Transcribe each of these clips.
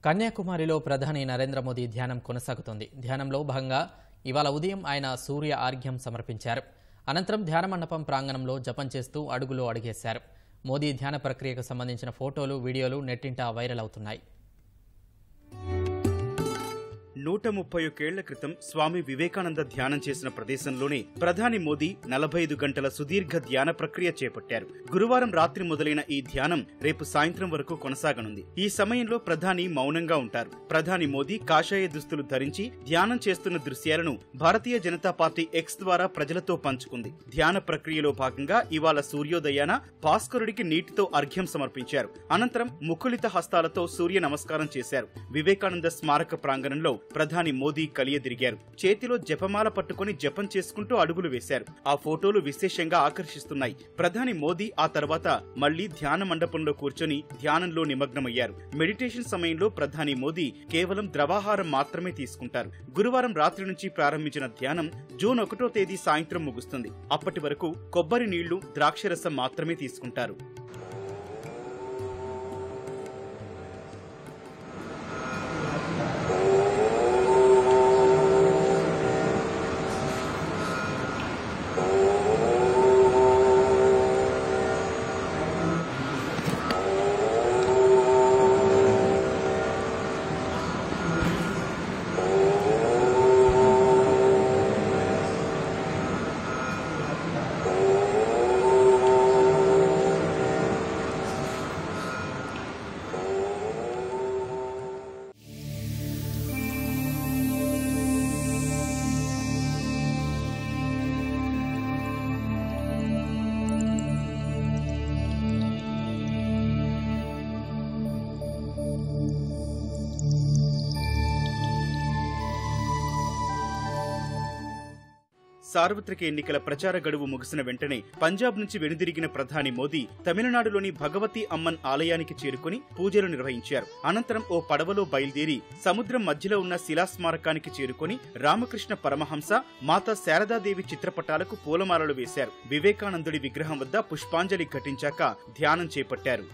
కన్యాకుమారిలో ప్రధాని నరేంద్ర మోదీ ధ్యానం కొనసాగుతోంది. ధ్యానంలో భాగంగా ఇవాళ ఉదయం ఆయన సూర్య ఆర్ఘ్యం సమర్పించారు. అనంతరం ధ్యాన మండపం ప్రాంగణంలో జపం చేస్తూ అడుగులో అడుగేశారు. మోదీ ధ్యాన ప్రక్రియకు సంబంధించిన ఫోటోలు, వీడియోలు నెట్టింట వైరల్ అవుతున్నాయి. 131 ఏళ్ల క్రితం స్వామి వివేకానంద ధ్యానం చేసిన ప్రదేశంలోనే ప్రధాని మోదీ 45 గంటల సుదీర్ఘ ధ్యాన ప్రక్రియ చేపట్టారు. గురువారం రాత్రి మొదలైన ఈ ధ్యానం రేపు సాయంత్రం వరకు కొనసాగనుంది. ఈ సమయంలో ప్రధాని మౌనంగా ఉంటారు. ప్రధాని మోదీ కాషాయ దుస్తులు ధరించి ధ్యానం చేస్తున్న దృశ్యాలను భారతీయ జనతా పార్టీ ఎక్స్ ద్వారా ప్రజలతో పంచుకుంది. ధ్యాన ప్రక్రియలో భాగంగా ఇవాళ సూర్యోదయాన భాస్కరుడికి నీటితో అర్ఘ్యం సమర్పించారు. అనంతరం ముకుళిత హస్తాలతో సూర్య నమస్కారం చేశారు. వివేకానంద స్మారక ప్రాంగణంలో ప్రధాని మోదీ కలియదిరిగారు. చేతిలో జపమాల పట్టుకుని జపం చేసుకుంటూ అడుగులు వేశారు. ఆ ఫోటోలు విశేషంగా ఆకర్షిస్తున్నాయి. ప్రధాని మోదీ ఆ తర్వాత మళ్లీ ధ్యాన మండపంలో కూర్చొని ధ్యానంలో నిమగ్నమయ్యారు. మెడిటేషన్ సమయంలో ప్రధాని మోదీ కేవలం ద్రవాహారం మాత్రమే తీసుకుంటారు. గురువారం రాత్రి నుంచి ప్రారంభించిన ధ్యానం జూన్ 1వ తేదీ సాయంత్రం ముగుస్తుంది. అప్పటి వరకు కొబ్బరి నీళ్లు, ద్రాక్షరసం మాత్రమే తీసుకుంటారు. సార్వత్రిక ఎన్నికల ప్రచార గడువు ముగిసిన వెంటనే పంజాబ్ నుంచి వెనుదిరిగిన ప్రధాని మోదీ తమిళనాడులోని భగవతి అమ్మన్ ఆలయానికి చేరుకుని పూజలు నిర్వహించారు. అనంతరం ఓ పడవలో బయలుదేరి సముద్రం మధ్యలో ఉన్న శిలాస్మారకానికి చేరుకుని రామకృష్ణ పరమహంస, మాతా శారదాదేవి చిత్రపటాలకు పూలమాలలు వేశారు. వివేకానందుడి విగ్రహం వద్ద పుష్పాంజలి ఘటించాక ధ్యానం చేపట్టారు.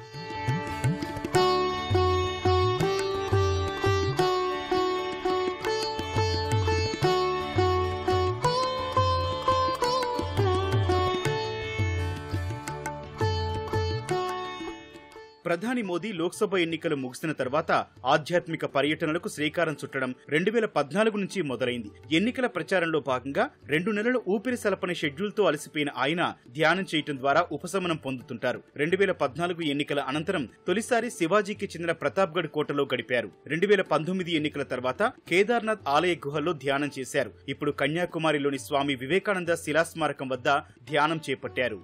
ప్రధాని మోదీ లోక్సభ ఎన్నికలు ముగిసిన తర్వాత ఆధ్యాత్మిక పర్యటనలకు శ్రీకారం చుట్టడం 2014 నుంచి మొదలైంది. ఎన్నికల ప్రచారంలో భాగంగా 2 నెలలు ఊపిరి సలపని షెడ్యూల్తో అలసిపోయిన ఆయన ధ్యానం చేయటం ద్వారా ఉపశమనం పొందుతుంటారు. 2014 ఎన్నికల అనంతరం తొలిసారి శివాజీకి చెందిన ప్రతాప్గఢ్ కోటలో గడిపారు. 2019 ఎన్నికల తర్వాత కేదార్నాథ్ ఆలయ గుహల్లో ధ్యానం చేశారు. ఇప్పుడు కన్యాకుమారిలోని స్వామి వివేకానంద శిలాస్మారకం వద్ద ధ్యానం చేపట్టారు.